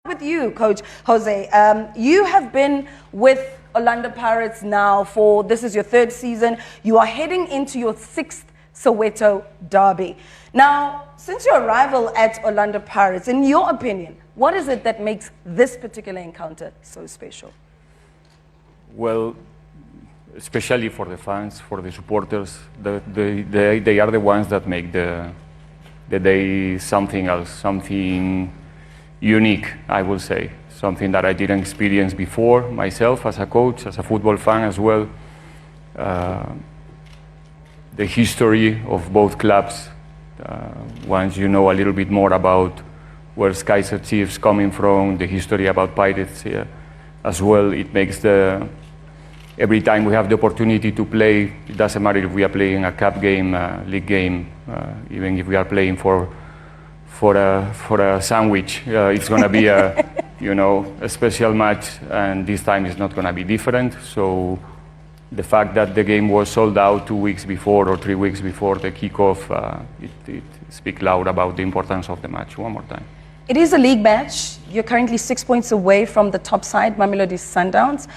With you, Coach Jose. You have been with Orlando Pirates now for, this is your third season. You are heading into your sixth Soweto derby. Now, since your arrival at Orlando Pirates, in your opinion, what is it that makes this particular encounter so special? Well, especially for the fans, for the supporters, they are the ones that make the day something else, something unique, I will say. Something that I didn't experience before myself as a coach, as a football fan as well. The history of both clubs, once you know a little bit more about where Kaizer Chiefs coming from, the history about Pirates as well, it makes every time we have the opportunity to play, it doesn't matter if we are playing a cup game, a league game, even if we are playing for a sandwich, it's going to be a special match, and this time it's not going to be different. So the fact that the game was sold out 2 weeks before or 3 weeks before the kickoff, it speaks loud about the importance of the match one more time. It is a league match. You're currently 6 points away from the top side, Mamelodi Sundowns.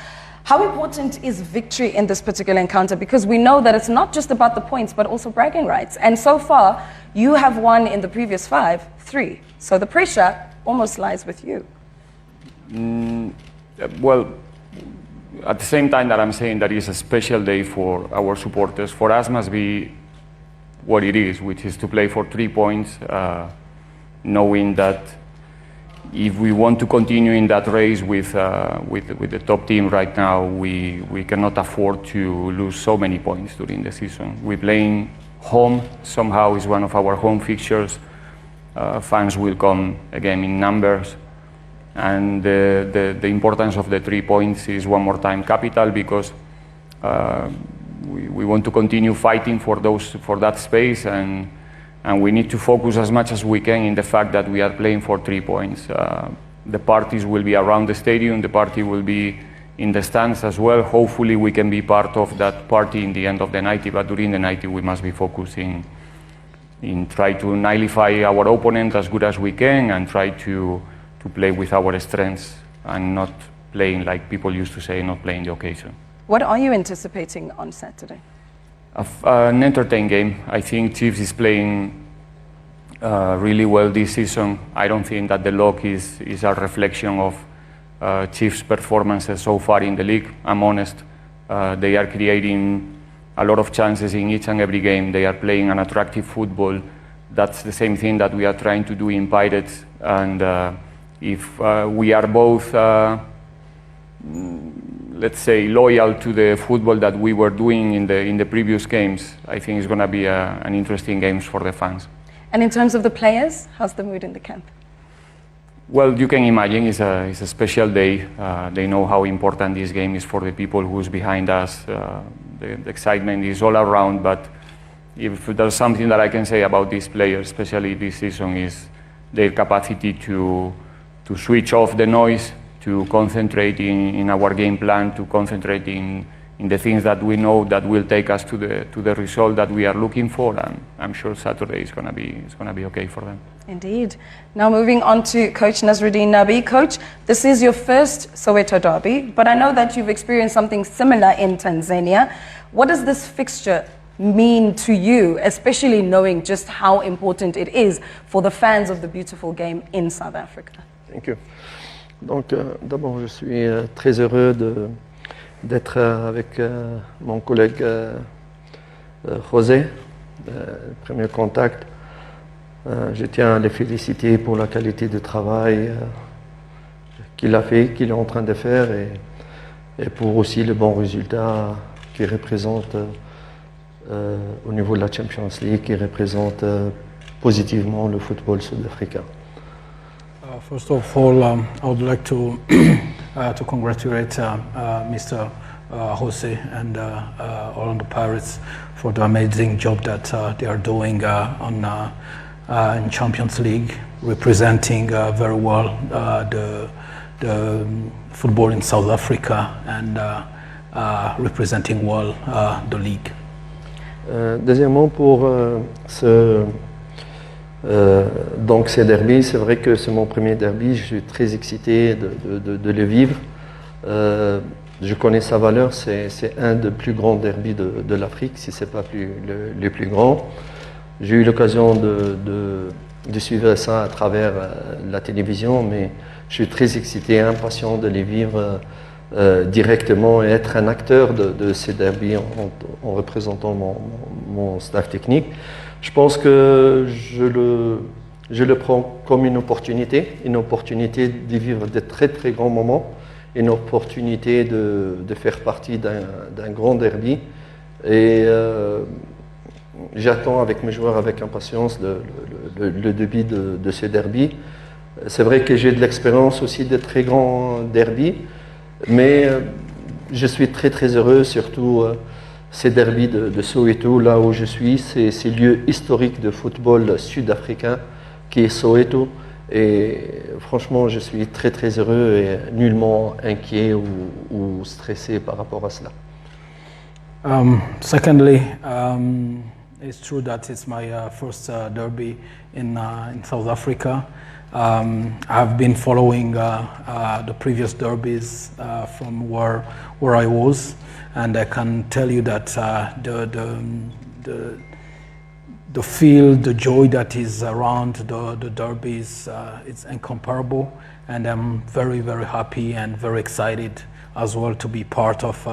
How important is victory in this particular encounter? Because we know that it's not just about the points, but also bragging rights. And so far, you have won in the previous 3. So the pressure almost lies with you. Well, at the same time that I'm saying that it's a special day for our supporters, for us must be what it is, which is to play for 3 points, knowing that if we want to continue in that race with the top team right now, we cannot afford to lose so many points during the season. We're playing home, somehow it's one of our home fixtures. Fans will come again in numbers. And the importance of the 3 points is one more time capital, because we want to continue fighting for that space, and we need to focus as much as we can in the fact that we are playing for 3 points. The parties will be around the stadium, the party will be in the stands as well. Hopefully we can be part of that party in the end of the night, but during the night we must be focusing in try to nullify our opponent as good as we can, and try to play with our strengths and not playing, like people used to say, not playing the occasion. What are you anticipating on Saturday? An entertaining game. I think Chiefs is playing really well this season. I don't think that the log is a reflection of Chiefs' performances so far in the league. I'm honest. They are creating a lot of chances in each and every game. They are playing an attractive football. That's the same thing that we are trying to do in Pirates. And if we are both let's say, loyal to the football that we were doing in the previous games, I think it's going to be an interesting games for the fans. And in terms of the players, how's the mood in the camp? Well, you can imagine it's a special day. They know how important this game is for the people who's behind us. The excitement is all around, but if there's something that I can say about these players, especially this season, is their capacity to switch off the noise, to concentrate in our game plan, to concentrate in the things that we know that will take us to the result that we are looking for, and I'm sure Saturday is going to be okay for them. Indeed. Now moving on to Coach Nasruddin Nabi. Coach, this is your first Soweto derby, but I know that you've experienced something similar in Tanzania. What does this fixture mean to you, especially knowing just how important it is for the fans of the beautiful game in South Africa? Thank you. Donc, d'abord, je suis très heureux d'être avec mon collègue José, premier contact. Je tiens à les féliciter pour la qualité de travail qu'il a fait, qu'il est en train de faire, et pour aussi le bon résultat qu'il représente au niveau de la Champions League, qui représente positivement le football sud-africain. First of all, I would like to congratulate Mr. Jose and Orlando Pirates for the amazing job that they are doing in Champions League, representing very well the football in South Africa, and representing well the league. Deuxièmement, pour Donc ces derbys, c'est vrai que c'est mon premier derby, je suis très excité de le vivre. Je connais sa valeur, c'est un des plus grands derbys de l'Afrique, si ce n'est pas le plus grand. J'ai eu l'occasion de suivre ça à travers la télévision, mais je suis très excité et impatient de les vivre directement et être un acteur de ces derbys en représentant mon staff technique. Je pense que je le prends comme une opportunité de vivre de très très grands moments, une opportunité de faire partie d'un grand derby. Et j'attends avec mes joueurs avec impatience le début de ce derby. C'est vrai que j'ai de l'expérience aussi de très grands derbys, mais je suis très très heureux, surtout ces derbys de Soweto, là où je suis, c'est ce lieu historique de football sud-africain qui est Soweto. Et franchement, je suis très très heureux et nullement inquiet ou stressé par rapport à cela. Secondly, it's true that it's my first derby in South Africa. I've been following the previous derbies from where I was, and I can tell you that the feel, the joy that is around the derbies, it's incomparable, and I'm very, very happy and very excited as well to be part of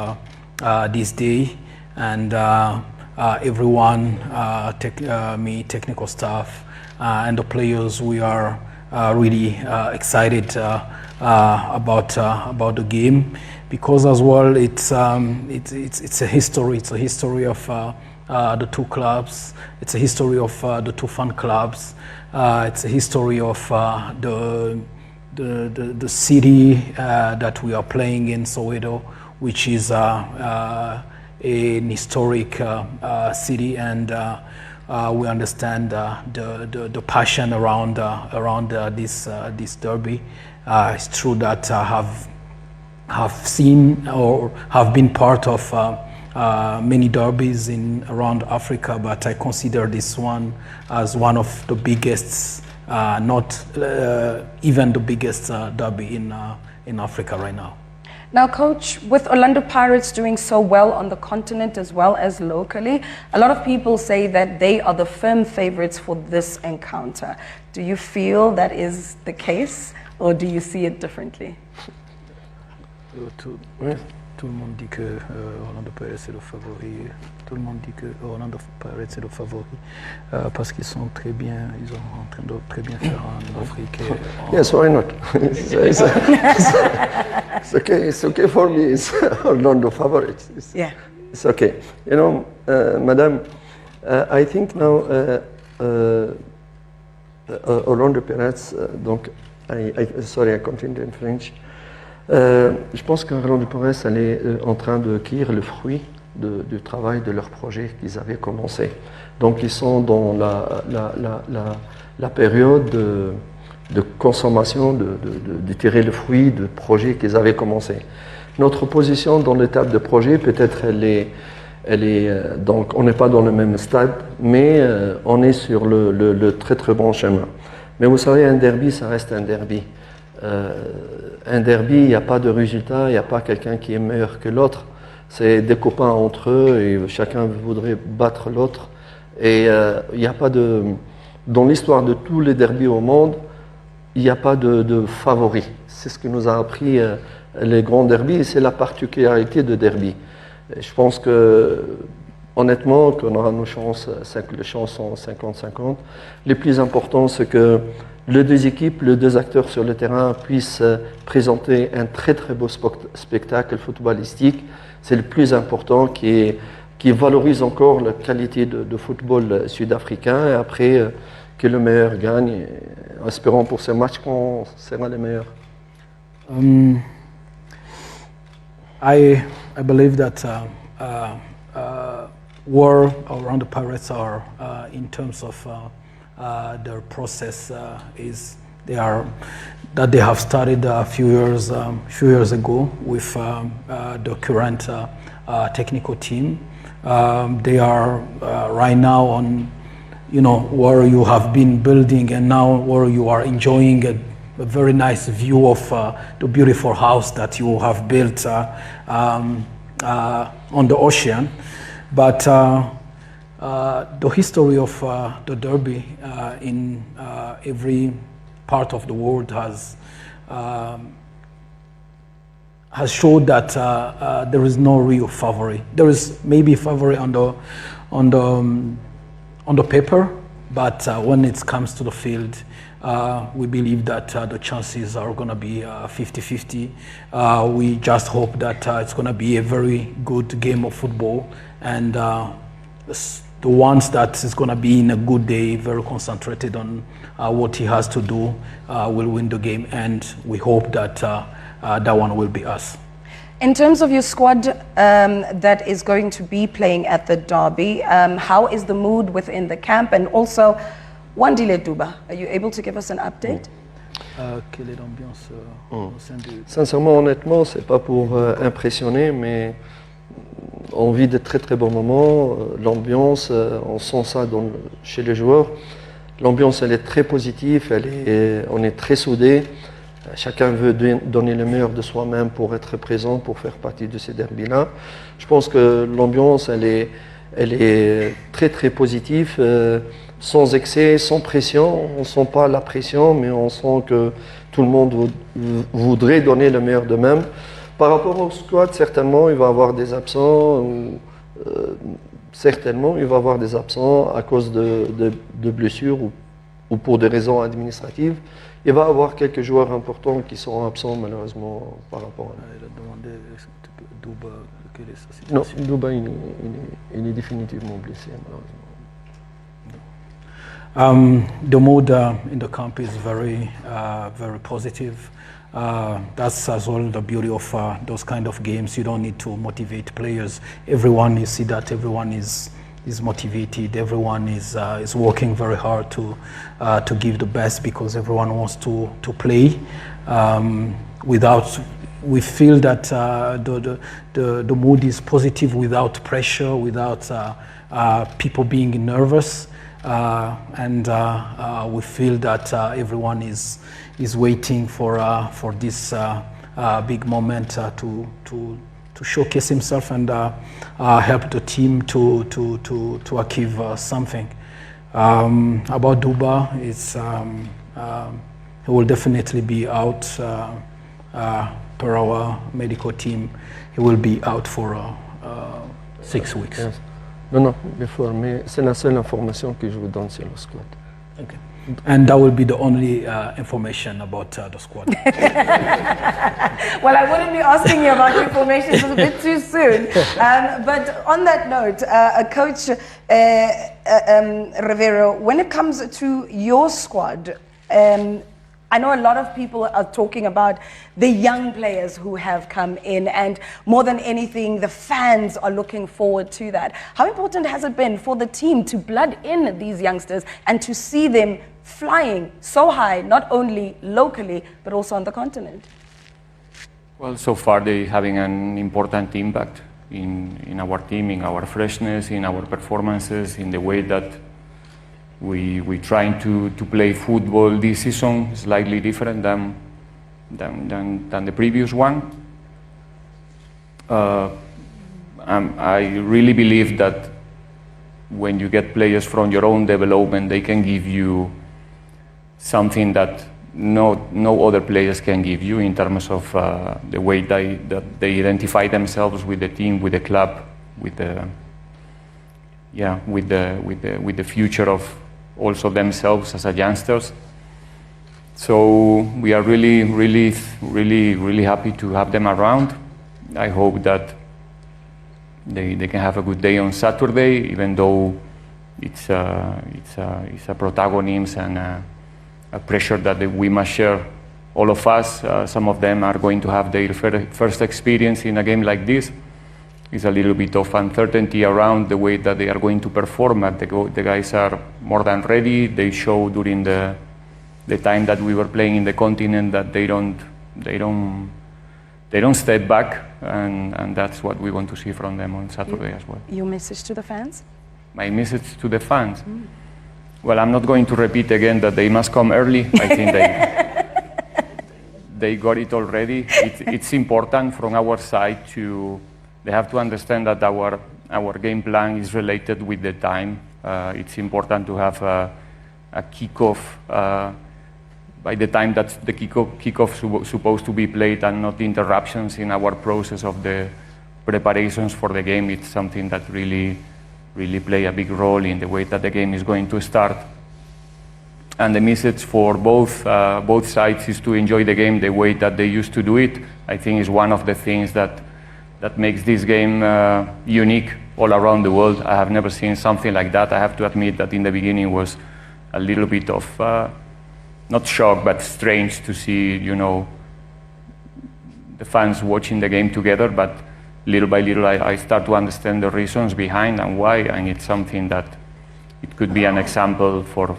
this day. And everyone, technical staff, and the players, we are really excited about the game, because as well it's a history. It's a history of the two clubs. It's a history of the two fan clubs. It's a history of the city that we are playing in, Soweto, which is an historic city, and we understand the passion around this derby. It's true that I have seen or have been part of many derbies around Africa, but I consider this one as one of the biggest, not even the biggest derby in Africa right now. Now, Coach, with Orlando Pirates doing so well on the continent as well as locally, a lot of people say that they are the firm favorites for this encounter. Do you feel that is the case, or do you see it differently? Tout le monde dit que Orlando Pirates est le favori. Tout le monde dit que Orlando Pirates est le favori parce qu'ils sont très bien, ils sont en train de très bien faire en Afrique. Yes, why not? It's okay for me. It's Orlando favorites. It's okay. You know, Madam, I think now Orlando Pirates. Donc, sorry, I continue in French. Je pense qu'Orlando Pirates est en train de cueillir le fruit du travail de leur projet qu'ils avaient commencé. Donc ils sont dans la période de consommation, de tirer le fruit du projet qu'ils avaient commencé. Notre position dans l'étape de projet, peut-être elle est donc on n'est pas dans le même stade, mais on est sur le très très bon chemin. Mais vous savez, un derby, ça reste un derby. Un derby, il n'y a pas de résultat, il n'y a pas quelqu'un qui est meilleur que l'autre. C'est des copains entre eux et chacun voudrait battre l'autre. Et il n'y a pas de... Dans l'histoire de tous les derbys au monde, il n'y a pas de favoris. C'est ce que nous a appris les grands derbys et c'est la particularité de derby. Et je pense que, honnêtement, qu'on aura nos chances, les chances sont 50-50. Le plus important, c'est que les deux équipes, les deux acteurs sur le terrain puissent présenter un très très beau spectacle footballistique. C'est le plus important qui valorise encore la qualité de football sud-africain. Et après, que le meilleur gagne, en espérant pour ce match qu'on sera les meilleurs. I believe that war around the Pirates are in terms of their process that they have started a few years ago with the current technical team. They are right now where you have been building and now where you are enjoying a very nice view of the beautiful house that you have built on the ocean. But the history of the derby in every part of the world has showed that there is no real favorite. There is maybe favorite on the paper, but when it comes to the field, we believe that the chances are going to be 50-50. We just hope that it's going to be a very good game of football, and the ones that is going to be in a good day, very concentrated on what he has to do, will win the game, and we hope that that one will be us. In terms of your squad that is going to be playing at the derby, how is the mood within the camp? And also, Wandile Duba, are you able to give us an update? Quelle est l'ambiance au sein du... Sincèrement, honnêtement, c'est pas pour impressionner, mais on vit de très très bons moments. L'ambiance, on sent ça chez les joueurs. L'ambiance, elle est très positive, on est très soudés. Chacun veut donner le meilleur de soi-même pour être présent, pour faire partie de ces derbys-là. Je pense que l'ambiance, elle est très très positive, sans excès, sans pression. On ne sent pas la pression, mais on sent que tout le monde voudrait donner le meilleur d'eux-mêmes. Par rapport au squad, certainement, il va y avoir des absents. Certainement, il va y avoir des absents à cause de blessures ou pour des raisons administratives. Il va y avoir quelques joueurs importants qui sont absents malheureusement par rapport à... Il a demandé Duba quelle est sa situation. Non, Duba il est définitivement blessé malheureusement. The mood in the camp is very positive. That's as well the beauty of those kind of games. You don't need to motivate players. Everyone, you see that everyone is motivated. Everyone is working very hard to give the best because everyone wants to play. We feel that the mood is positive without pressure, without people being nervous, and we feel that everyone is waiting for this big moment to showcase himself and help the team to achieve something. About Duba, he will definitely be out per our medical team. He will be out for 6 weeks. Yes. Non, mais c'est la seule information que je vous donne sur le squad. Okay. And that will be the only information about the squad. Well, I wouldn't be asking you about information, it's a bit too soon. But on that note, Coach Rivero, when it comes to your squad, I know a lot of people are talking about the young players who have come in, and more than anything, the fans are looking forward to that. How important has it been for the team to blood in these youngsters and to see them flying so high, not only locally, but also on the continent? Well, so far they're having an important impact in our team, in our freshness, in our performances, in the way that we trying to play football this season, slightly different than the previous one. I really believe that when you get players from your own development, they can give you something that no other players can give you in terms of the way that they identify themselves with the team, with the club, with the future of also themselves as a youngsters. So we are really happy to have them around. I hope that they can have a good day on Saturday, even though it's a protagonism and a pressure that we must share, all of us. Some of them are going to have their first experience in a game like this. It's a little bit of uncertainty around the way that they are going to perform, but the guys are more than ready. They show during the time that we were playing in the continent that they don't step back, and that's what we want to see from them on Saturday as well. Your message to the fans? My message to the fans? Well, I'm not going to repeat again that they must come early. I think they got it already. It's important from our side they have to understand that our game plan is related with the time. It's important to have a kickoff by the time that the kickoff supposed to be played, and not interruptions in our process of the preparations for the game. It's something that really play a big role in the way that the game is going to start. And the message for both sides is to enjoy the game the way that they used to do it. I think is one of the things that makes this game unique all around the world. I have never seen something like that. I have to admit that in the beginning was a little bit of not shock, but strange to see, the fans watching the game together. But little by little, I start to understand the reasons behind and why, and it's something that it could be an example for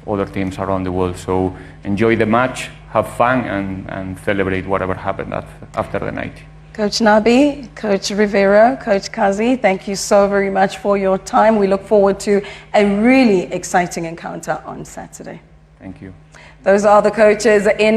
other teams around the world. So enjoy the match, have fun, and celebrate whatever happened after the night. Coach Nabi, Coach Rivera, Coach Kazi, thank you so very much for your time. We look forward to a really exciting encounter on Saturday. Thank you. Those are the coaches in